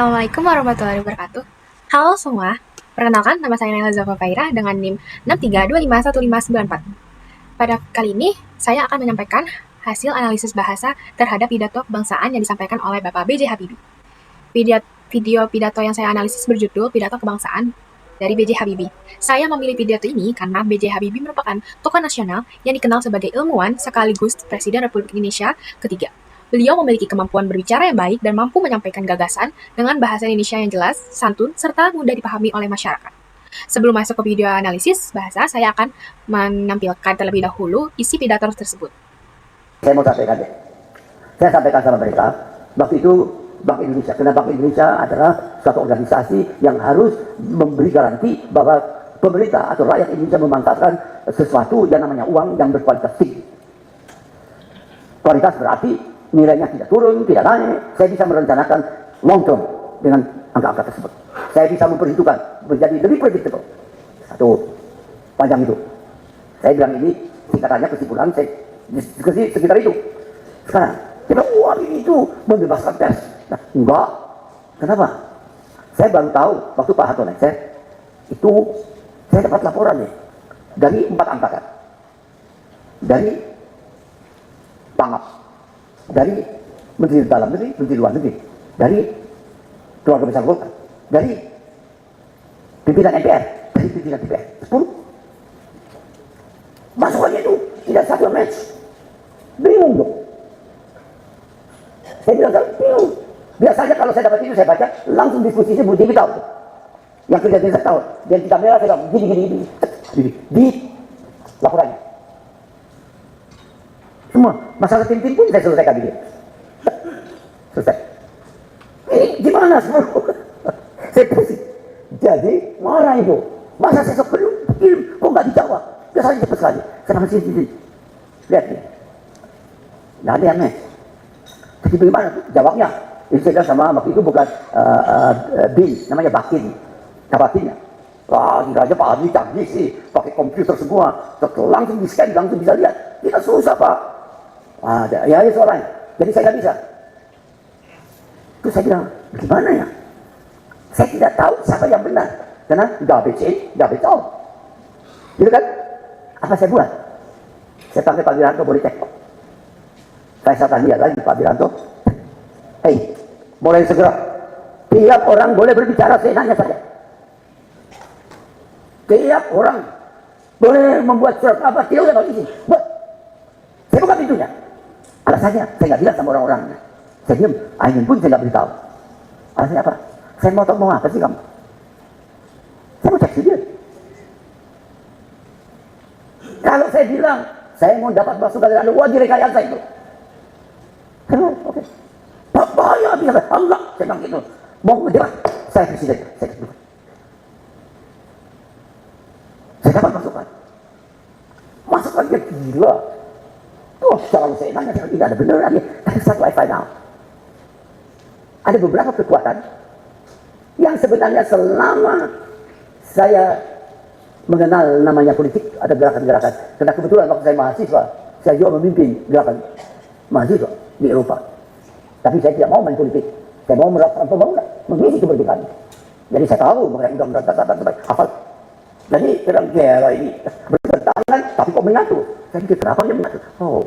Assalamualaikum warahmatullahi wabarakatuh. Halo semua, perkenalkan nama saya Naila Zafar Faira dengan NIM 63251594. Pada kali ini, saya akan menyampaikan hasil analisis bahasa terhadap pidato kebangsaan yang disampaikan oleh Bapak B.J. Habibie. Video pidato yang saya analisis berjudul Pidato Kebangsaan dari B.J. Habibie. Saya memilih pidato ini karena B.J. Habibie merupakan tokoh nasional yang dikenal sebagai ilmuwan sekaligus Presiden Republik Indonesia ketiga. Beliau memiliki kemampuan berbicara yang baik dan mampu menyampaikan gagasan dengan bahasa Indonesia yang jelas, santun, serta mudah dipahami oleh masyarakat. Sebelum masuk ke video analisis bahasa, saya akan menampilkan terlebih dahulu isi pidato tersebut. Saya mau sampaikan deh. Saya sampaikan sama mereka, waktu itu Bank Indonesia, karena Bank Indonesia adalah suatu organisasi yang harus memberi garansi bahwa pemerintah atau rakyat Indonesia memanfaatkan sesuatu yang namanya uang yang berkualitas tinggi. Kualitas berarti nilainya tidak turun, tidak naik. Saya bisa merencanakan long term dengan angka-angka tersebut. Saya bisa memperhitungkan menjadi lebih predictable. Satu, panjang itu. Saya bilang ini singkatannya kesimpulan saya sekitar itu. Sekarang, kita wah ini itu membebaskan pers. Nah, enggak. Kenapa? Saya baru tahu waktu Pak Harto lengser itu saya dapat laporan nih dari 4 angkatan, dari Pangap, dari Menteri Dalam Negeri, Menteri Luar Negeri, dari keluarga besar Golkar, dari pimpinan MPR, dari pimpinan DPR, 10. Masukannya itu tidak satu match. Bingung dong. Saya bilang bingung. Biasanya kalau saya dapat itu saya baca langsung diskusinya berdiri tahun. Yang kerja di tahun dan di kamera saya bilang gini di laporannya. Semua masalah tim-tim pun saya selesaikan begini. Selesai. Ini gimana semua? Saya pusing. Jadi marah itu. Masa saya sebelum kirim kok nggak dijawab? Biasanya cepat sekali. Kenapa sini? Lihat nih. Nggak ada yang aneh. Jadi bagaimana jawabnya? Ini saya bilang sama waktu itu bukan bin, namanya Bakin. Bakinnya. Wah, tidak aja Pak Adi canggih sih, pakai komputer semua, langsung di scan, langsung bisa lihat. Kita susah Pak. Wah, ya soalnya. Jadi saya nggak bisa. Terus saya bilang, gimana ya? Saya tidak tahu siapa yang benar, karena garbage in, garbage out. Gitu kan? Apa saya buat? Saya panggil Pak Wiranto, boleh cek. Saya tanya lagi Pak Wiranto, hei, mulai segera, tiap orang boleh berbicara seenaknya saja. Tiap orang boleh membuat surat apa, tidak usah izin. Buat. Saya buka pintunya. Alasannya, saya nggak bilang sama orang-orangnya. Saya diam, angin pun saya nggak beritahu. Alasannya apa? Saya mau apa sih kamu? Saya mau cek dia. Kalau saya bilang, saya mau dapat masukan dari Anda, wah direkayasa itu. Oke. Bahaya bisa. Allah, saya bilang gitu. Mau mendebat, saya presiden. Saya dapat masukan. Masukannya gila. Oh, kalau saya nanya, tidak ada benar lagi. Tapi satu wifi now. Ada beberapa kekuatan yang sebenarnya selama saya mengenal namanya politik, ada gerakan-gerakan. Karena kebetulan waktu saya mahasiswa, saya juga memimpin gerakan mahasiswa di Eropa. Tapi saya tidak mau main politik. Saya mau melakukan pembangunan, mengisi kemerdekaan. Jadi saya tahu mengenai undang-undang dasar, hafal. Jadi kira-kira ini bertentangan, tapi kok menyatu? Saya pikir kenapa dia menyatu? Oh,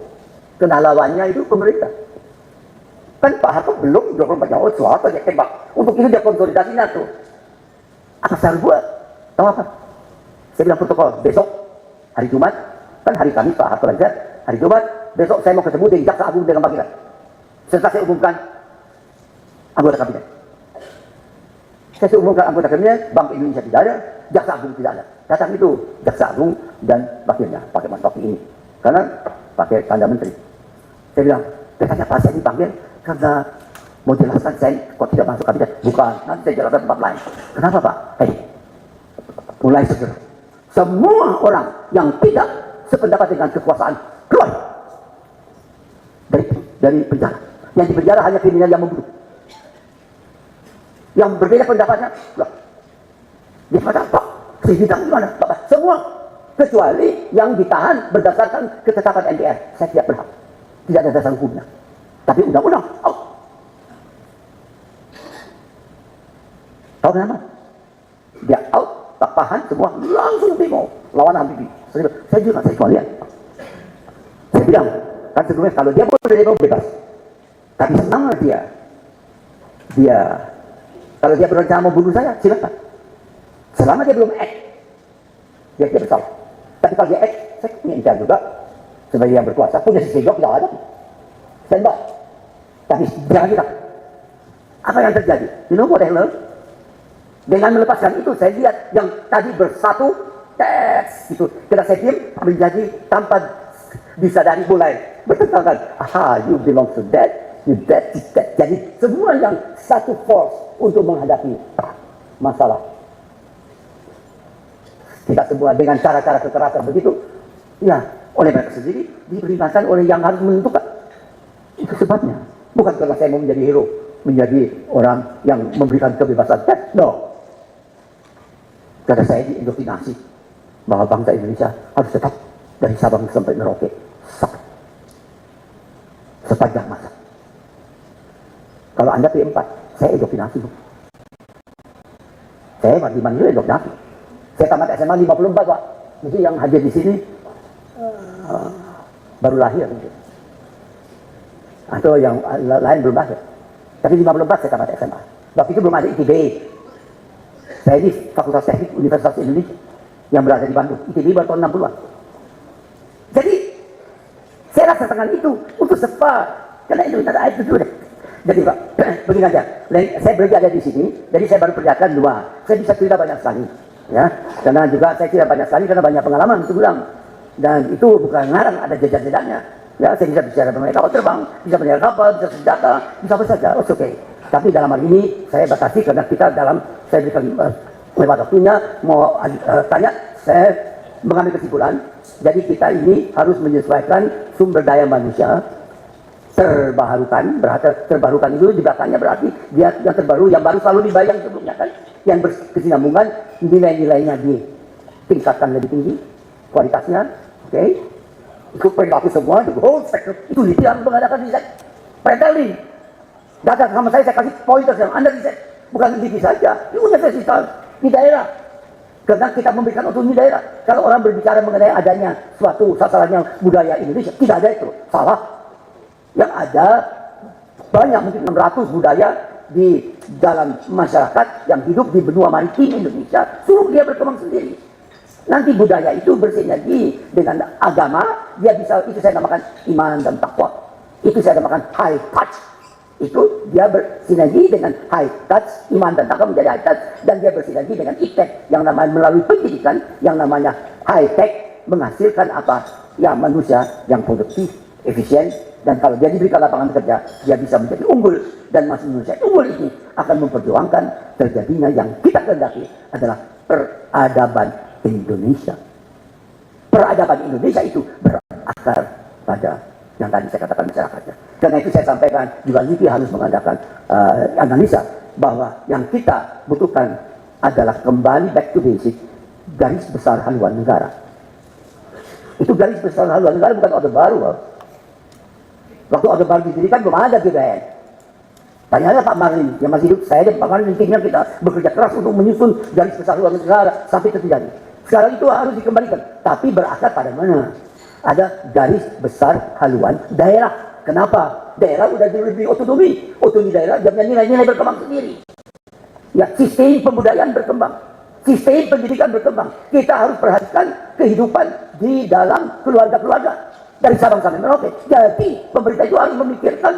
karena lawannya itu pemerintah. Kan Pak Harto belum 24 jam, suatu dia tembak. Untuk itu dia konsolidasi NATO. Apa saya harus buat? Tahu apa? Saya bilang protokol, besok hari Jumat, kan hari Kamis Pak Harto lengser, hari Jumat, besok saya mau ketemu dengan Jaksa Agung dengan Bagiran. Setelah saya umumkan anggota kabinet. Saya umumkan anggota kabinet, Bank Indonesia tidak ada, Jaksa Agung tidak ada. Datang itu Jaksa Agung dan wakilnya pakai topi ini, karena pakai tanda menteri. Saya bilang, katanya Pak saya dipanggil karena mau jelaskan saya kok tidak masuk kabinet. Bukan, nanti saya jelaskan tempat lain. Kenapa Pak? Hei, mulai segera. Semua orang yang tidak sependapat dengan kekuasaan keluar dari penjara. Yang di penjara hanya kriminal yang membunuh. Yang berbeda pendapatnya, lah. Di mana Pak? Bidang di mana? Pak? Semua kecuali yang ditahan berdasarkan ketetapan MPR. Saya tidak berhak. Tidak ada dasar hukumnya. Tapi undang-undang. Oh. Tahu kenapa? Dia out, tak tahan semua, langsung demo lawan Habibie. Saya juga, saya cuma lihat. Saya bilang, kan sebelumnya kalau dia boleh demo bebas. Tapi senang dia. Kalau dia berencana mau bunuh saya, silakan. Selama dia belum act, dia bersalah. Tapi kalau dia act, saya punya juga sebagai yang berkuasa, punya sisi tidak ada. Saya enggak. Tapi jangan kita. Apa yang terjadi? You know what I learned? Dengan melepaskan itu, saya lihat yang tadi bersatu, tes, gitu. Kita saya diam, menjadi tanpa disadari mulai bertentangan. Aha, you belong to that, you that, you that. Jadi semua yang satu force untuk menghadapi masalah. Kita semua dengan cara-cara kekerasan begitu, ya oleh mereka sendiri diperingatkan oleh yang harus menentukan. Itu sebabnya. Bukan karena saya mau menjadi hero, menjadi orang yang memberikan kebebasan pers. No. Karena saya diindoktrinasi bahwa bangsa Indonesia harus tetap dari Sabang sampai Merauke sampai sepanjang masa. Kalau Anda P4, saya indoktrinasi. Saya di Manila indoktrinasi. Saya tamat SMA 54, Pak. Jadi yang hadir di sini baru lahir. Atau yang lain belum lahir. Tapi 54 saya tamat SMA. Waktu itu belum ada ITB. Saya di Fakultas Teknik Universitas Indonesia yang berada di Bandung. ITB baru tahun 60-an. Jadi saya rasakan itu untuk sepak. Karena itu ada air itu deh. Jadi Pak, begini aja. Saya berada di sini, jadi saya baru perlihatkan dua. Saya bisa cerita banyak sekali. Ya, karena juga saya cerita banyak sekali karena banyak pengalaman itu bilang. Dan itu bukan ngarang, ada jejak-jejaknya. Ya, saya bisa bicara mengenai kapal terbang, bisa mengenai kapal, bisa senjata, bisa apa saja. Oh, oke. Tapi dalam hal ini saya batasi karena kita saya berikan lewat waktunya mau tanya, saya mengambil kesimpulan. Jadi kita ini harus menyesuaikan sumber daya manusia terbarukan. Berarti terbarukan itu di belakangnya berarti dia yang terbaru, yang baru selalu dibayang sebelumnya kan, yang berkesinambungan, nilai-nilainya ditingkatkan lebih tinggi, kualitasnya, oke. Itu perilaku semua, the whole spectrum. Itu dia harus mengadakan riset. Pretelling. Datang sama saya kasih pointers yang Anda riset. Bukan di saja, di universitas, di daerah. Karena kita memberikan otonomi daerah. Kalau orang berbicara mengenai adanya suatu sasarannya budaya Indonesia, tidak ada itu. Salah. Yang ada banyak, mungkin 600 budaya di dalam masyarakat yang hidup di benua maritim Indonesia. Suruh dia berkembang sendiri. Nanti budaya itu bersinergi dengan agama, dia bisa, itu saya namakan iman dan takwa. Itu saya namakan high touch. Itu dia bersinergi dengan high touch, iman dan takwa menjadi high touch, dan dia bersinergi dengan iptek yang namanya melalui pendidikan yang namanya high tech menghasilkan apa? Ya manusia yang produktif, efisien, dan kalau dia diberikan lapangan kerja, dia bisa menjadi unggul, dan manusia unggul ini akan memperjuangkan terjadinya yang kita kehendaki adalah peradaban Indonesia. Peradaban Indonesia itu berakar pada yang tadi saya katakan masyarakatnya. Karena itu saya sampaikan juga LIPI harus mengadakan analisa bahwa yang kita butuhkan adalah kembali back to basic, garis besar haluan negara. Itu garis besar haluan negara bukan Orde Baru. Waktu Orde Baru didirikan belum ada GBN. Tanyalah Pak Marlin yang masih hidup, saya dan Pak Marlin intinya kita bekerja keras untuk menyusun garis besar haluan negara sampai terjadi. Sekarang itu harus dikembalikan, tapi berakar pada mana? Ada garis besar haluan daerah. Kenapa? Daerah udah lebih otonomi. Otonomi daerah jangan nilai-nilai berkembang sendiri. Ya, sistem pembudayaan berkembang, sistem pendidikan berkembang. Kita harus perhatikan kehidupan di dalam keluarga-keluarga dari Sabang sampai Merauke. Jadi pemerintah itu harus memikirkan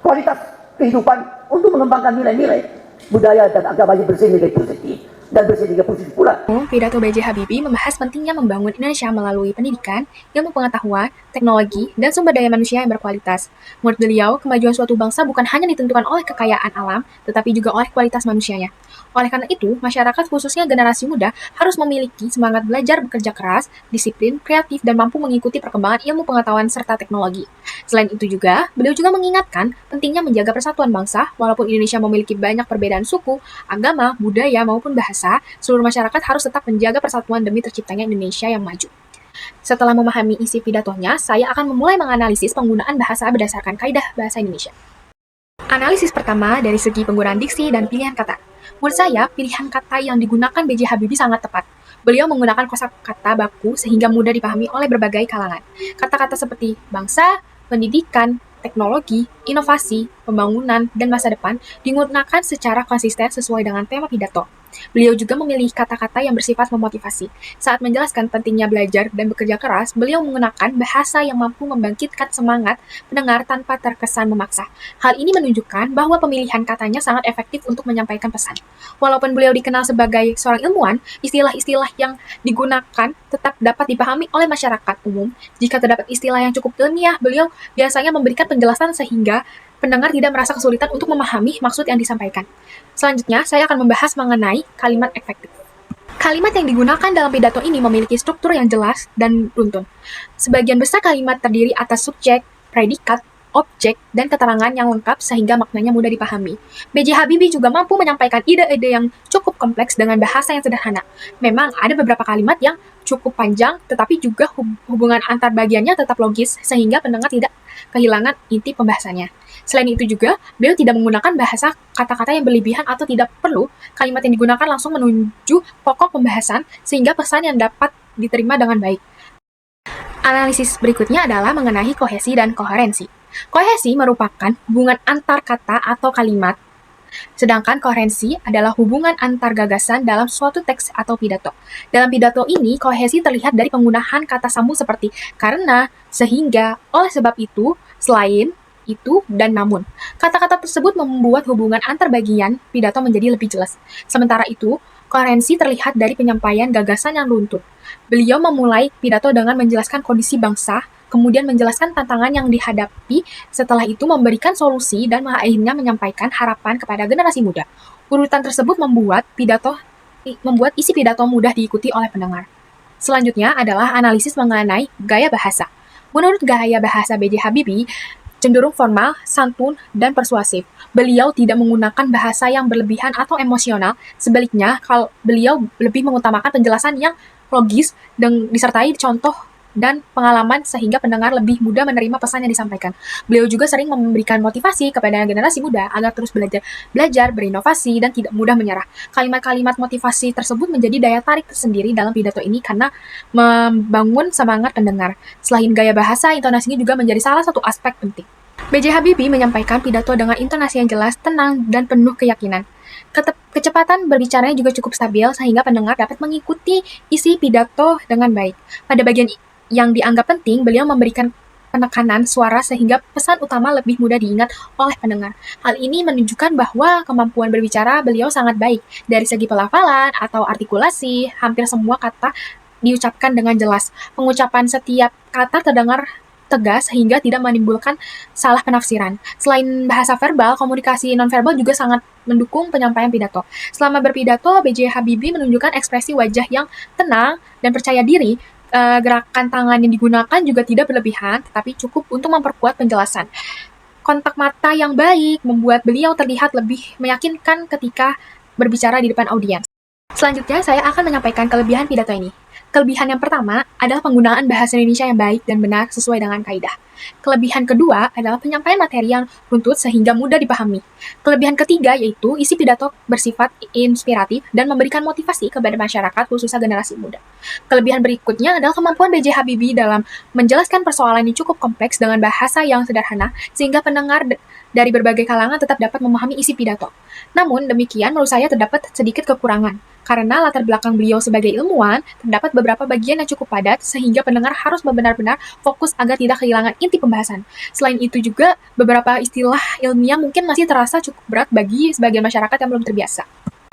kualitas kehidupan untuk mengembangkan nilai-nilai budaya dan agama yang bersinergi positif dan bersinergi positif pula. Pidato B.J. Habibie membahas pentingnya membangun Indonesia melalui pendidikan, ilmu pengetahuan, teknologi, dan sumber daya manusia yang berkualitas. Menurut beliau, kemajuan suatu bangsa bukan hanya ditentukan oleh kekayaan alam, tetapi juga oleh kualitas manusianya. Oleh karena itu, masyarakat khususnya generasi muda harus memiliki semangat belajar bekerja keras, disiplin, kreatif, dan mampu mengikuti perkembangan ilmu pengetahuan serta teknologi. Selain itu juga, beliau juga mengingatkan pentingnya menjaga persatuan bangsa, walaupun Indonesia memiliki banyak perbedaan suku, agama, budaya, maupun bahasa, seluruh masyarakat harus tetap menjaga persatuan demi terciptanya Indonesia yang maju. Setelah memahami isi pidatonya, saya akan memulai menganalisis penggunaan bahasa berdasarkan kaidah bahasa Indonesia. Analisis pertama dari segi penggunaan diksi dan pilihan kata. Menurut saya, pilihan kata yang digunakan B.J. Habibie sangat tepat. Beliau menggunakan kosakata baku sehingga mudah dipahami oleh berbagai kalangan. Kata-kata seperti bangsa, pendidikan, teknologi, inovasi, pembangunan, dan masa depan digunakan secara konsisten sesuai dengan tema pidato. Beliau juga memilih kata-kata yang bersifat memotivasi. Saat menjelaskan pentingnya belajar dan bekerja keras, beliau menggunakan bahasa yang mampu membangkitkan semangat pendengar tanpa terkesan memaksa. Hal ini menunjukkan bahwa pemilihan katanya sangat efektif untuk menyampaikan pesan. Walaupun beliau dikenal sebagai seorang ilmuwan, istilah-istilah yang digunakan tetap dapat dipahami oleh masyarakat umum. Jika terdapat istilah yang cukup ilmiah, beliau biasanya memberikan penjelasan sehingga pendengar tidak merasa kesulitan untuk memahami maksud yang disampaikan. Selanjutnya, saya akan membahas mengenai kalimat efektif. Kalimat yang digunakan dalam pidato ini memiliki struktur yang jelas dan runtun. Sebagian besar kalimat terdiri atas subjek, predikat, objek, dan keterangan yang lengkap sehingga maknanya mudah dipahami. B.J. Habibie juga mampu menyampaikan ide-ide yang cukup kompleks dengan bahasa yang sederhana. Memang ada beberapa kalimat yang cukup panjang, tetapi juga hubungan antar bagiannya tetap logis sehingga pendengar tidak kehilangan inti pembahasannya. Selain itu juga, beliau tidak menggunakan bahasa kata-kata yang berlebihan atau tidak perlu kalimat yang digunakan langsung menuju pokok pembahasan sehingga pesan yang dapat diterima dengan baik. Analisis berikutnya adalah mengenai kohesi dan koherensi. Kohesi merupakan hubungan antar kata atau kalimat, sedangkan koherensi adalah hubungan antar gagasan dalam suatu teks atau pidato. Dalam pidato ini, kohesi terlihat dari penggunaan kata sambung seperti karena, sehingga, oleh sebab itu, selain, itu, dan namun. Kata-kata tersebut membuat hubungan antar bagian pidato menjadi lebih jelas. Sementara itu, koherensi terlihat dari penyampaian gagasan yang runtun. Beliau memulai pidato dengan menjelaskan kondisi bangsa, kemudian menjelaskan tantangan yang dihadapi, setelah itu memberikan solusi dan akhirnya menyampaikan harapan kepada generasi muda. Urutan tersebut membuat isi pidato mudah diikuti oleh pendengar. Selanjutnya adalah analisis mengenai gaya bahasa. Menurut gaya bahasa B.J. Habibie, cenderung formal, santun, dan persuasif. Beliau tidak menggunakan bahasa yang berlebihan atau emosional. Sebaliknya, beliau lebih mengutamakan penjelasan yang logis dan disertai contoh dan pengalaman sehingga pendengar lebih mudah menerima pesan yang disampaikan. Beliau juga sering memberikan motivasi kepada generasi muda agar terus belajar, berinovasi, dan tidak mudah menyerah. Kalimat-kalimat motivasi tersebut menjadi daya tarik tersendiri dalam pidato ini karena membangun semangat pendengar. Selain gaya bahasa, intonasinya juga menjadi salah satu aspek penting. B.J. Habibie menyampaikan pidato dengan intonasi yang jelas, tenang, dan penuh keyakinan. Kecepatan berbicaranya juga cukup stabil sehingga pendengar dapat mengikuti isi pidato dengan baik. Pada bagian yang dianggap penting, beliau memberikan penekanan suara sehingga pesan utama lebih mudah diingat oleh pendengar. Hal ini menunjukkan bahwa kemampuan berbicara beliau sangat baik. Dari segi pelafalan atau artikulasi, hampir semua kata diucapkan dengan jelas. Pengucapan setiap kata terdengar tegas sehingga tidak menimbulkan salah penafsiran. Selain bahasa verbal, komunikasi nonverbal juga sangat mendukung penyampaian pidato. Selama berpidato, B.J. Habibie menunjukkan ekspresi wajah yang tenang dan percaya diri. Gerakan tangan yang digunakan juga tidak berlebihan, tetapi cukup untuk memperkuat penjelasan. Kontak mata yang baik membuat beliau terlihat lebih meyakinkan ketika berbicara di depan audiens. Selanjutnya, saya akan menyampaikan kelebihan pidato ini. Kelebihan yang pertama adalah penggunaan bahasa Indonesia yang baik dan benar sesuai dengan kaidah. Kelebihan kedua adalah penyampaian materi yang runtut sehingga mudah dipahami. Kelebihan ketiga yaitu isi pidato bersifat inspiratif dan memberikan motivasi kepada masyarakat khususnya generasi muda. Kelebihan berikutnya adalah kemampuan B.J. Habibie dalam menjelaskan persoalan yang cukup kompleks dengan bahasa yang sederhana sehingga pendengar dari berbagai kalangan tetap dapat memahami isi pidato. Namun demikian menurut saya terdapat sedikit kekurangan. Karena latar belakang beliau sebagai ilmuwan, terdapat beberapa bagian yang cukup padat sehingga pendengar harus benar-benar fokus agar tidak kehilangan inti pembahasan. Selain itu juga, beberapa istilah ilmiah mungkin masih terasa cukup berat bagi sebagian masyarakat yang belum terbiasa.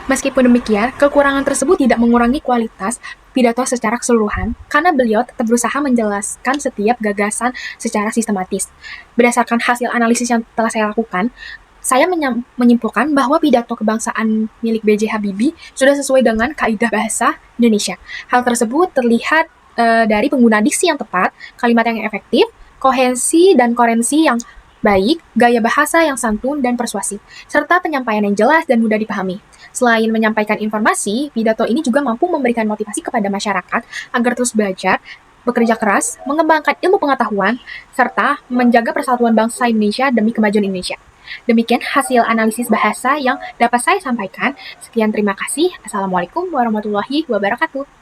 Meskipun demikian, kekurangan tersebut tidak mengurangi kualitas pidato secara keseluruhan, karena beliau tetap berusaha menjelaskan setiap gagasan secara sistematis. Berdasarkan hasil analisis yang telah saya lakukan, saya menyimpulkan bahwa pidato kebangsaan milik B.J. Habibie sudah sesuai dengan kaidah bahasa Indonesia. Hal tersebut terlihat dari penggunaan diksi yang tepat, kalimat yang efektif, kohensi dan koherensi yang baik, gaya bahasa yang santun dan persuasif, serta penyampaian yang jelas dan mudah dipahami. Selain menyampaikan informasi, pidato ini juga mampu memberikan motivasi kepada masyarakat agar terus belajar, bekerja keras, mengembangkan ilmu pengetahuan, serta menjaga persatuan bangsa Indonesia demi kemajuan Indonesia. Demikian hasil analisis bahasa yang dapat saya sampaikan. Sekian, terima kasih. Assalamualaikum warahmatullahi wabarakatuh.